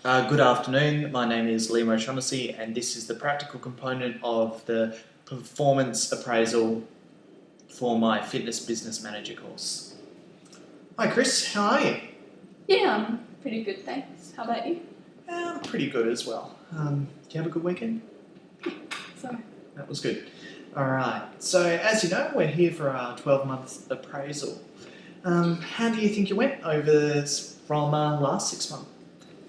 Good afternoon, my name is Liam O'Shaughnessy and this is the practical component of the performance appraisal for my fitness business manager course. Hi Chris, how are you? Yeah, I'm pretty good, thanks. How about you? I'm pretty good as well. Do you have a good weekend? Sorry. That was good. Alright, so as you know, we're here for our 12-month appraisal. How do you think you went over from last 6 month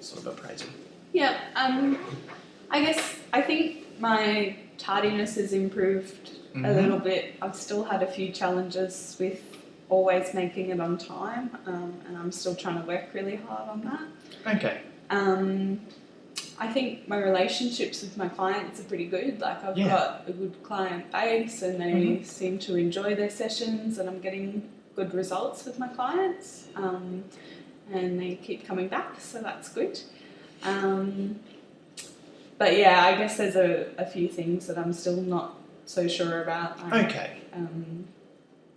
sort of appraisal? Yeah, I think my tardiness has improved a little bit. I've still had a few challenges with always making it on time, and I'm still trying to work really hard on that. Okay. I think my relationships with my clients are pretty good. Like I've got a good client base and they seem to enjoy their sessions and I'm getting good results with my clients, and they keep coming back, so that's good. But yeah, I guess there's a few things that I'm still not so sure about.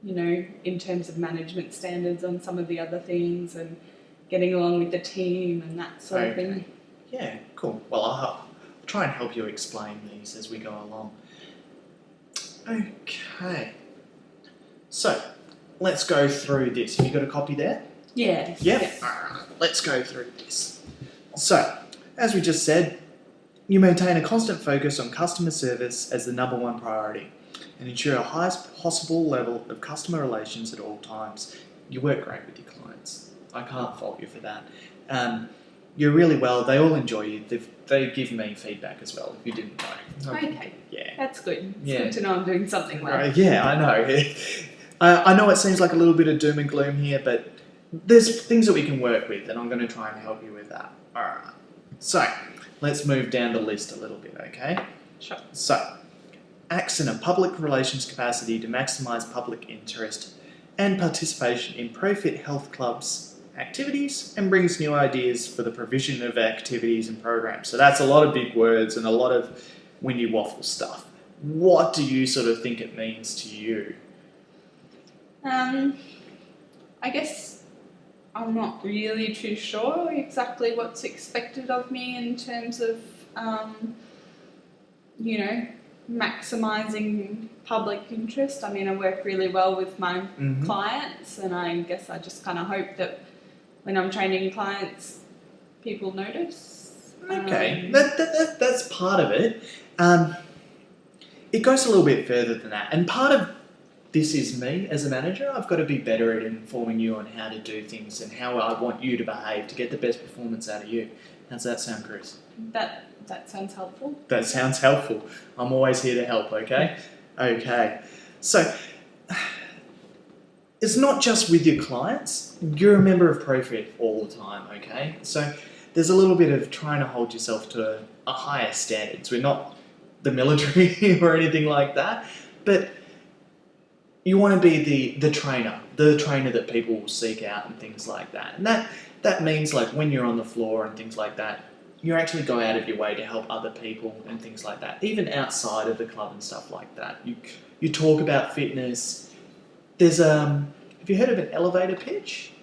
In terms of management standards on some of the other things and getting along with the team and that sort of thing. Yeah, cool. Well, I'll try and help you explain these as we go along. Okay. So, let's go through this. Have you got a copy there? Yeah. Yep. Yeah. Alright, let's go through this. So, as we just said, you maintain a constant focus on customer service as the #1 priority and ensure a highest possible level of customer relations at all times. You work great with your clients. I can't fault you for that. You're really well. They all enjoy you. They give me feedback as well, if you didn't know. Okay. Yeah. That's good. It's good to know I'm doing something well. Yeah, I know. I know it seems like a little bit of doom and gloom here, but there's things that we can work with, and I'm going to try and help you with that. Alright. So, let's move down the list a little bit, okay? Sure. So, acts in a public relations capacity to maximise public interest and participation in ProFit Health Club's activities and brings new ideas for the provision of activities and programs. So that's a lot of big words and a lot of windy waffle stuff. What do you sort of think it means to you? I guess I'm not really too sure exactly what's expected of me in terms of, maximising public interest. I mean, I work really well with my clients, and I guess I just kind of hope that when I'm training clients, people notice. Okay, that's part of it. It goes a little bit further than that, and part of this is me as a manager. I've got to be better at informing you on how to do things and how I want you to behave to get the best performance out of you. How's that sound, Chris? That sounds helpful. That sounds helpful. I'm always here to help, okay? Okay. So, it's not just with your clients. You're a member of ProFit all the time, okay? So, there's a little bit of trying to hold yourself to a higher standards. We're not the military or anything like that, but you want to be the trainer that people will seek out and things like that. And that means like when you're on the floor and things like that, you actually go out of your way to help other people and things like that, even outside of the club and stuff like that. You talk about fitness. There's have you heard of an elevator pitch?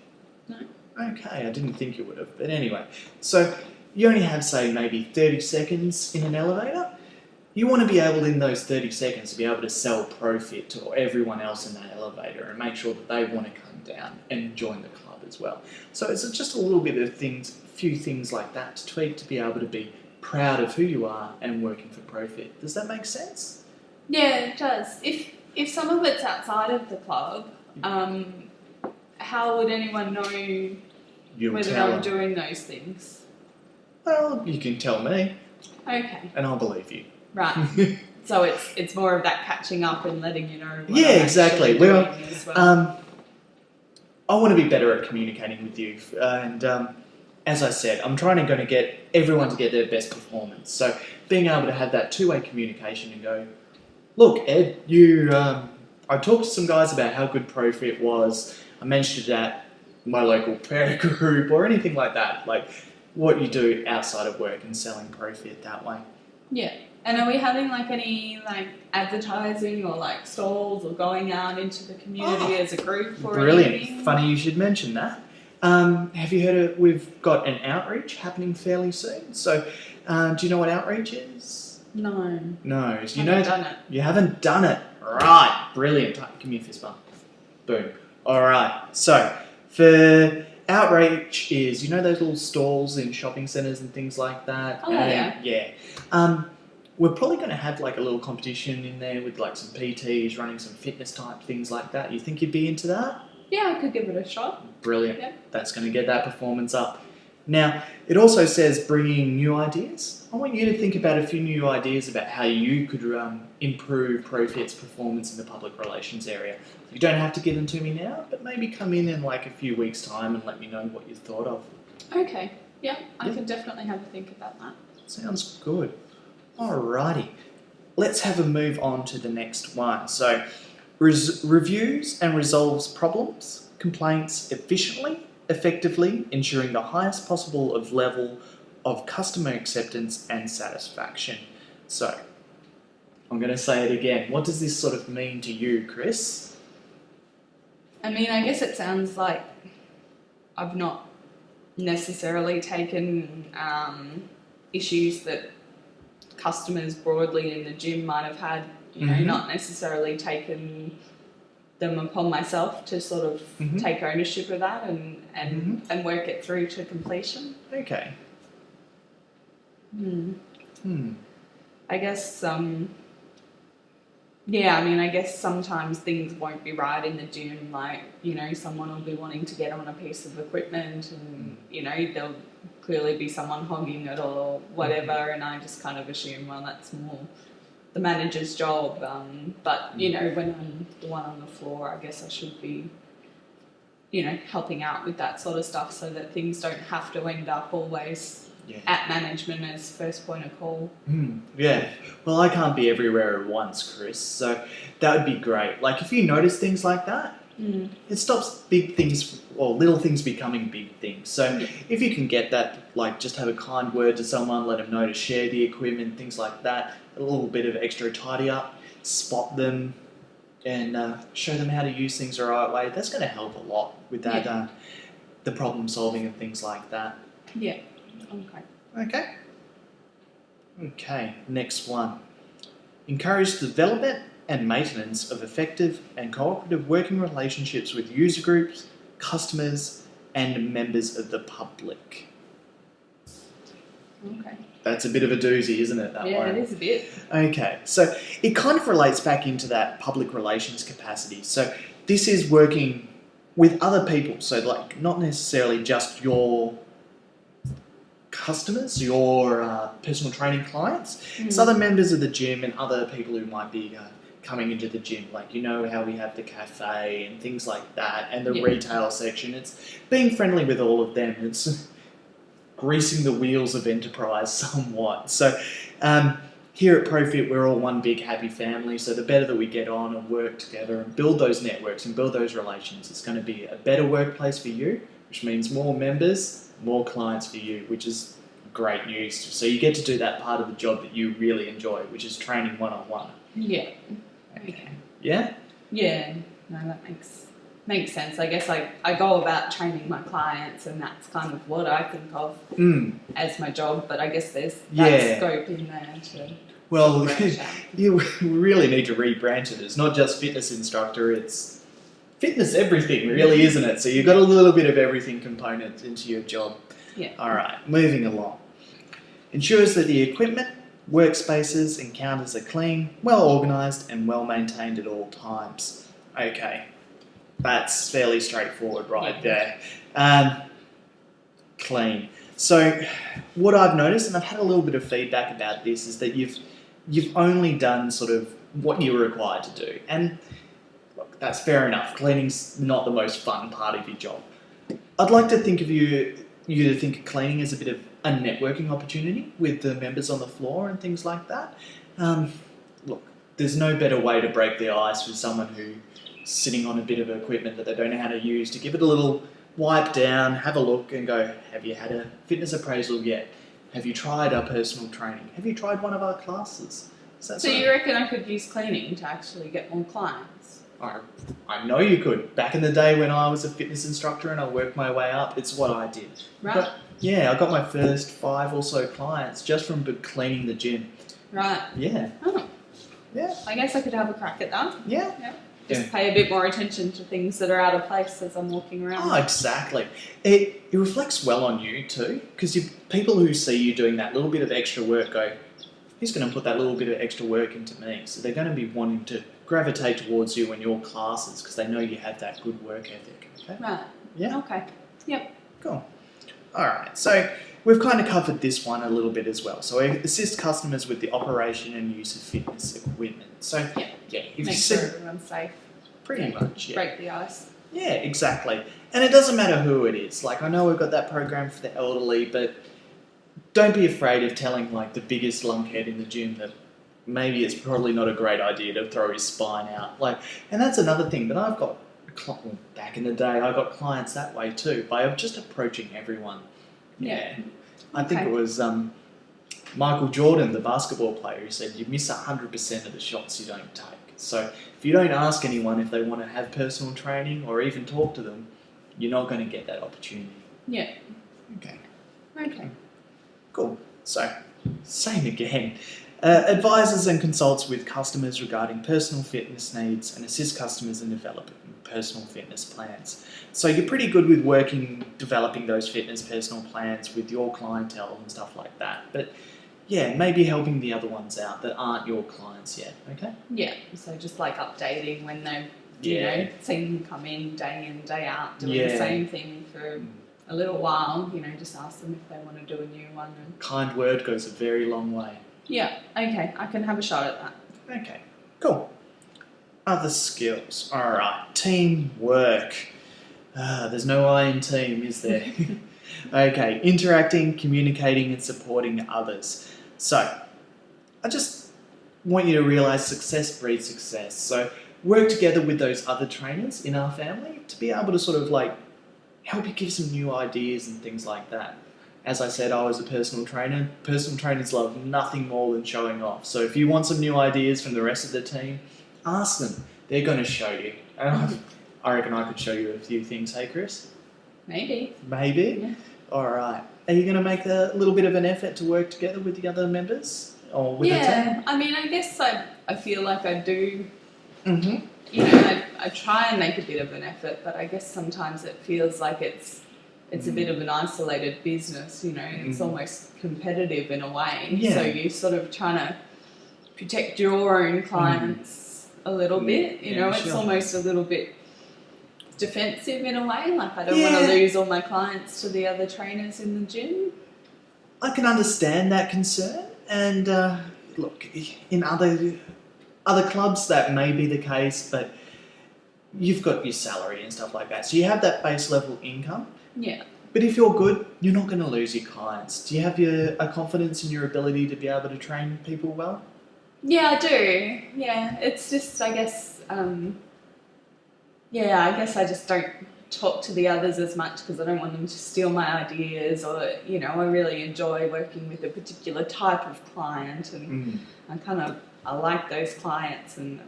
No. Okay, I didn't think you would have, but anyway. So you only have, say, maybe 30 seconds in an elevator. You want to be able, in those 30 seconds, to be able to sell ProFit to everyone else in that elevator and make sure that they want to come down and join the club as well. So it's just a little bit of things, a few things like that to tweak to be able to be proud of who you are and working for ProFit. Does that make sense? Yeah, it does. If some of it's outside of the club, how would anyone know whether I'm doing those things? Well, you can tell me. Okay. And I'll believe you. Right. So it's more of that catching up and letting you know. Yeah, exactly. Well, as well. I want to be better at communicating with you, and as I said, I'm going to get everyone to get their best performance. So being able to have that two-way communication and go, look, Ed, I talked to some guys about how good ProFit was. I mentioned it at my local prayer group or anything like that, like what you do outside of work and selling ProFit that way. Yeah. And are we having any advertising or stalls or going out into the community as a group or brilliant. anything? Funny you should mention that. Have you heard of? We've got an outreach happening fairly soon. So, do you know what outreach is? No. No. I haven't done it. You haven't done it. Right. Brilliant. Give me a fist bump. Boom. All right. So, for outreach is, you know those little stalls in shopping centres and things like that? Oh, yeah. Yeah. We're probably going to have like a little competition in there with like some PTs running some fitness type things like that. You think you'd be into that? Yeah, I could give it a shot. Brilliant. Yep. That's going to get that performance up. Now, it also says bringing new ideas. I want you to think about a few new ideas about how you could improve ProFit's performance in the public relations area. You don't have to give them to me now, but maybe come in like a few weeks' time and let me know what you thought of. Okay. Yeah, I can definitely have a think about that. Sounds good. Alrighty. Let's have a move on to the next one. So, reviews and resolves problems, complaints efficiently, effectively, ensuring the highest possible of level of customer acceptance and satisfaction. So, I'm going to say it again. What does this sort of mean to you, Chris? I mean, I guess it sounds like I've not necessarily taken issues that customers broadly in the gym might have had, you know, not necessarily taken them upon myself to sort of take ownership of that and work it through to completion. Okay. I guess, yeah, I mean, I guess sometimes things won't be right in the gym, like, you know, someone will be wanting to get on a piece of equipment and, you know, there'll clearly be someone hogging it or whatever, and I just kind of assume, well, that's more the manager's job, but, you know, when I'm the one on the floor, I guess I should be, you know, helping out with that sort of stuff so that things don't have to end up always at management as first point of call. Yeah. Well, I can't be everywhere at once, Chris, so that would be great. Like, if you notice things like that, it stops big things or little things becoming big things. So if you can get that, like, just have a kind word to someone, let them know to share the equipment, things like that, a little bit of extra tidy up, spot them, and show them how to use things the right way. That's going to help a lot with that, the problem solving and things like that. Yeah. Okay, next one. Encourage the development and maintenance of effective and cooperative working relationships with user groups, customers, and members of the public. Okay. That's a bit of a doozy, isn't it, that one? Yeah, it is a bit. Okay, so it kind of relates back into that public relations capacity. So this is working with other people, so like not necessarily just your customers, your personal training clients. It's other members of the gym and other people who might be coming into the gym. Like, you know how we have the cafe and things like that, and the retail section. It's being friendly with all of them. It's greasing the wheels of enterprise somewhat. So here at ProFit, we're all one big happy family. So the better that we get on and work together and build those networks and build those relations, it's going to be a better workplace for you, which means more members, more clients for you, which is great news. So you get to do that part of the job that you really enjoy, which is training one-on-one. Yeah. Okay. Yeah? Yeah. No, that makes sense. I guess I go about training my clients, and that's kind of what I think of as my job, but I guess there's that scope in there to... Well, we really need to rebrand it. It's not just fitness instructor, it's fitness everything, really, isn't it? So you've got a little bit of everything component into your job. Yeah. All right, moving along. Ensures that the equipment, workspaces and counters are clean, well organised and well maintained at all times. Okay, that's fairly straightforward right there. Clean. So what I've noticed, and I've had a little bit of feedback about this, is that you've only done sort of what you were required to do. And look, that's fair enough. Cleaning's not the most fun part of your job. I'd like to think of you to think of cleaning as a bit of a networking opportunity with the members on the floor and things like that. Look, there's no better way to break the ice with someone who's sitting on a bit of equipment that they don't know how to use, to give it a little wipe down, have a look and go, have you had a fitness appraisal yet? Have you tried our personal training? Have you tried one of our classes? So you reckon I could use cleaning to actually get more clients? I know you could. Back in the day when I was a fitness instructor and I worked my way up, it's what I did. Right. But yeah, I got my first 5 or so clients just from cleaning the gym. Right. Yeah. Oh. Yeah. I guess I could have a crack at that. Yeah. Yeah. Just pay a bit more attention to things that are out of place as I'm walking around. Oh, exactly. It reflects well on you too, because people who see you doing that little bit of extra work go, he's going to put that little bit of extra work into me. So they're going to be wanting to gravitate towards you in your classes because they know you have that good work ethic. Okay? Right. Yeah. Okay. Yep. Cool. All right. So we've kind of covered this one a little bit as well. So we assist customers with the operation and use of fitness equipment. So yeah, if you Make sure everyone's safe. pretty much, yeah. Break the ice. Yeah, exactly. And it doesn't matter who it is. Like, I know we've got that program for the elderly, but don't be afraid of telling, like, the biggest lunkhead in the gym that maybe it's probably not a great idea to throw his spine out. Like, and that's another thing. But I've got, back in the day, I got clients that way too, by just approaching everyone. Yeah. I think it was Michael Jordan, the basketball player, who said, you miss 100% of the shots you don't take. So if you don't ask anyone if they want to have personal training or even talk to them, you're not going to get that opportunity. Yeah. Okay. Cool. So, same again. Advises and consults with customers regarding personal fitness needs and assist customers in developing personal fitness plans. So you're pretty good with developing those fitness personal plans with your clientele and stuff like that. But yeah, maybe helping the other ones out that aren't your clients yet, okay? Yeah, so just like updating when they've, you know, seen them come in day out, doing the same thing for a little while, you know, just ask them if they want to do a new one. And kind word goes a very long way. Yeah, okay, I can have a shot at that. Okay, cool. Other skills. All right, teamwork. There's no I in team, is there? Okay, interacting, communicating, and supporting others. So, I just want you to realise success breeds success. So, work together with those other trainers in our family to be able to sort of like help you give some new ideas and things like that. As I said, I was a personal trainer. Personal trainers love nothing more than showing off. So, if you want some new ideas from the rest of the team, ask them. They're going to show you. And I reckon I could show you a few things. Hey, Chris? Maybe. Yeah. All right. Are you going to make a little bit of an effort to work together with the other members? Or with the team? I mean, I guess I feel like I do. Mm-hmm. You know, I try and make a bit of an effort, but I guess sometimes it feels like it's a bit of an isolated business, you know, it's almost competitive in a way. Yeah. So you're sort of trying to protect your own clients a little bit, you know, it's almost a little bit defensive in a way. Like, I don't want to lose all my clients to the other trainers in the gym. I can understand that concern, and look, in other clubs that may be the case, but you've got your salary and stuff like that, so you have that base level income. Yeah. But if you're good, you're not going to lose your clients. Do you have a confidence in your ability to be able to train people well? Yeah, I do. Yeah, it's just, I guess, I guess I just don't talk to the others as much because I don't want them to steal my ideas, or, you know, I really enjoy working with a particular type of client, and I like those clients, and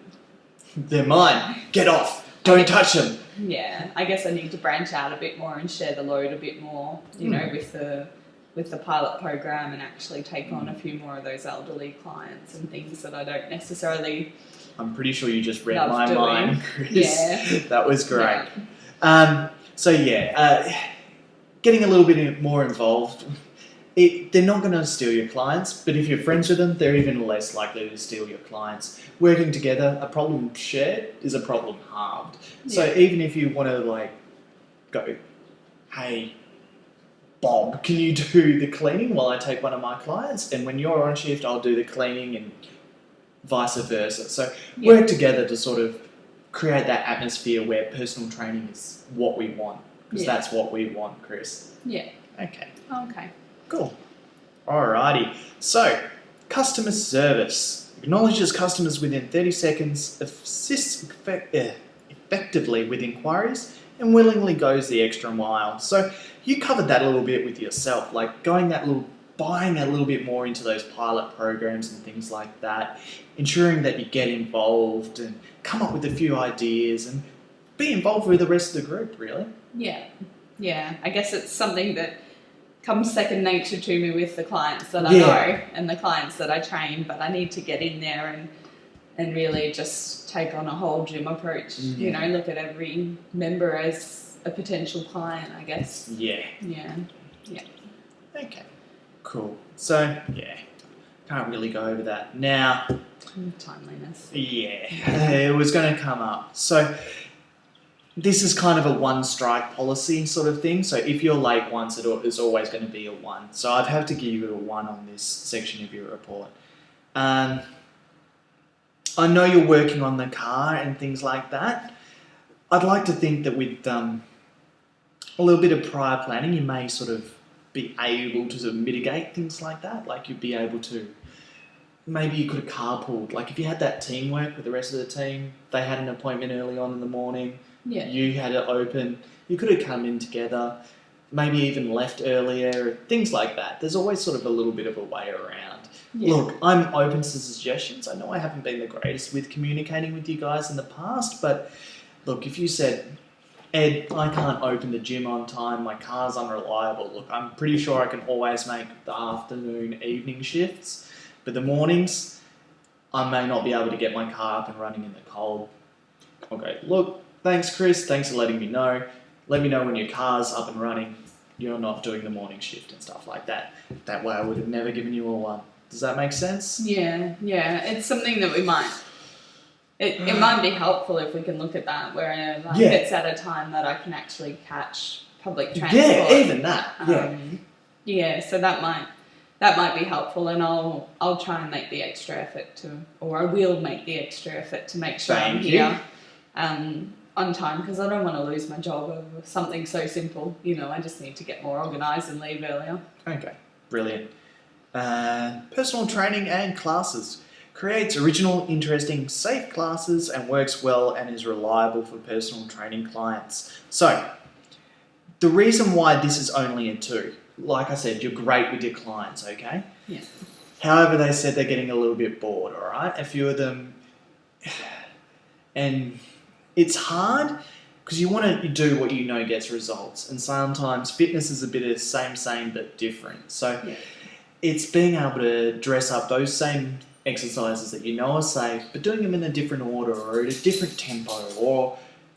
they're mine. Get off. Don't touch them. Yeah, I guess I need to branch out a bit more and share the load a bit more, you know, with the pilot program, and actually take on a few more of those elderly clients and things that I don't necessarily. I'm pretty sure you just read my mind, Chris. Yeah. That was great. Getting a little bit more involved. They're not going to steal your clients, but if you're friends with them, they're even less likely to steal your clients. Working together, a problem shared is a problem halved. Yeah. So even if you want to like go, hey, Bob, can you do the cleaning while I take one of my clients? And when you're on shift, I'll do the cleaning, and vice versa. So work together to sort of create that atmosphere where personal training is what we want, because that's what we want, Chris. Yeah. Okay. Cool. Alrighty. So, customer service. Acknowledges customers within 30 seconds, assists effectively with inquiries, and willingly goes the extra mile. So, you covered that a little bit with yourself, like going that little buying a little bit more into those pilot programs and things like that, ensuring that you get involved and come up with a few ideas and be involved with the rest of the group, really. Yeah. I guess it's something that comes second nature to me with the clients that I know and the clients that I train, but I need to get in there and really just take on a whole gym approach. You know, look at every member as a potential client, I guess. Yeah. Okay, cool. So, can't really go over that. Now, timeliness. It was going to come up. So, this is kind of a one-strike policy sort of thing. So, if you're late once, it is always going to be a 1. So, I'd have to give you a 1 on this section of your report. I know you're working on the car and things like that. I'd like to think that with a little bit of prior planning, you may sort of be able to sort of mitigate things like that. Like you'd be able to, maybe you could have carpooled. Like if you had that teamwork with the rest of the team, they had an appointment early on in the morning, you had it open, you could have come in together, maybe even left earlier, things like that. There's always sort of a little bit of a way around. Look, I'm open to suggestions. I know I haven't been the greatest with communicating with you guys in the past, but look, if you said, Ed, I can't open the gym on time, my car's unreliable. Look, I'm pretty sure I can always make the afternoon, evening shifts, but the mornings, I may not be able to get my car up and running in the cold. Okay, look, thanks Chris, thanks for letting me know. Let me know when your car's up and running, you're not doing the morning shift and stuff like that. That way I would have never given you a 1. Does that make sense? Yeah. It's something that we might... It might be helpful if we can look at that, where it's at a time that I can actually catch public transport. Yeah, even that. So that might be helpful, and I'll try and make the extra effort I will make the extra effort to make sure I'm here on time, because I don't want to lose my job over something so simple. You know, I just need to get more organised and leave earlier. Okay, brilliant. Personal training and classes. Creates original, interesting, safe classes and works well and is reliable for personal training clients. So, the reason why this is only a 2, like I said, you're great with your clients, okay? Yeah. However, they said they're getting a little bit bored, all right? A few of them, and it's hard because you want to do what you know gets results, and sometimes fitness is a bit of same but different. So, it's being able to dress up those same exercises that you know are safe, but doing them in a different order or at a different tempo or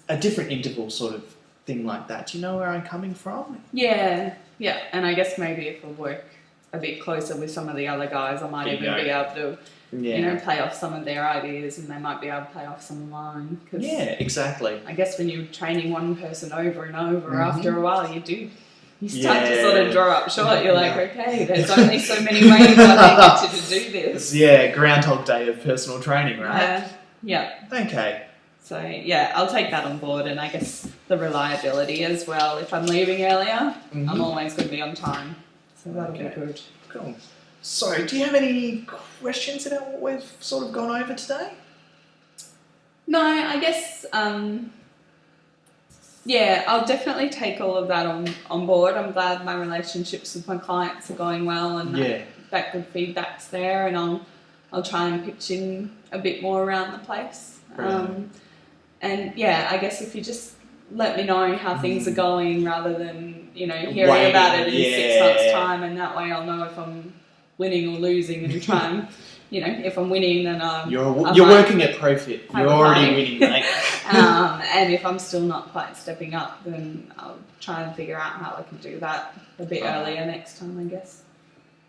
a different interval sort of thing like that. Do you know where I'm coming from? Yeah. And I guess maybe if I work a bit closer with some of the other guys, I might even be able to, play off some of their ideas, and they might be able to play off some of mine. Cause exactly. I guess when you're training one person over and over, after a while you start to sort of draw up short. You're like, okay, there's only so many ways I think to do this. Yeah, Groundhog Day of personal training, right? Okay. So, I'll take that on board, and I guess the reliability as well. If I'm leaving earlier, I'm always going to be on time. So that'll be good. Cool. So, do you have any questions about what we've sort of gone over today? No, I guess... I'll definitely take all of that on board. I'm glad my relationships with my clients are going well, and that good feedback's there, and I'll try and pitch in a bit more around the place. I guess if you just let me know how things are going rather than, hearing about it in 6 months' time, and that way I'll know if I'm winning or losing, and try and, if I'm winning, then you're working at ProFit. You're already winning, mate. And if I'm still not quite stepping up, then I'll try and figure out how I can do that a bit earlier next time, I guess.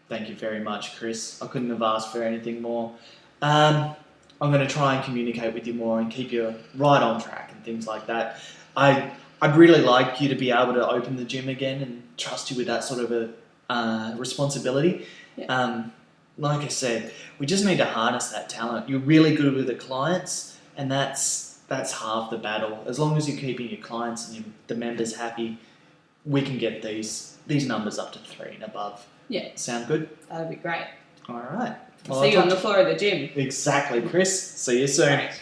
Thank you very much, Chris. I couldn't have asked for anything more. I'm going to try and communicate with you more and keep you right on track and things like that. I'd really like you to be able to open the gym again and trust you with that sort of a responsibility. Like I said, we just need to harness that talent. You're really good with the clients, and that's half the battle. As long as you're keeping your clients and the members happy, we can get these numbers up to 3 and above. Yeah. Sound good? That'd be great. All right. Well, see you on the floor of the gym. Exactly, Chris. See you soon. Great.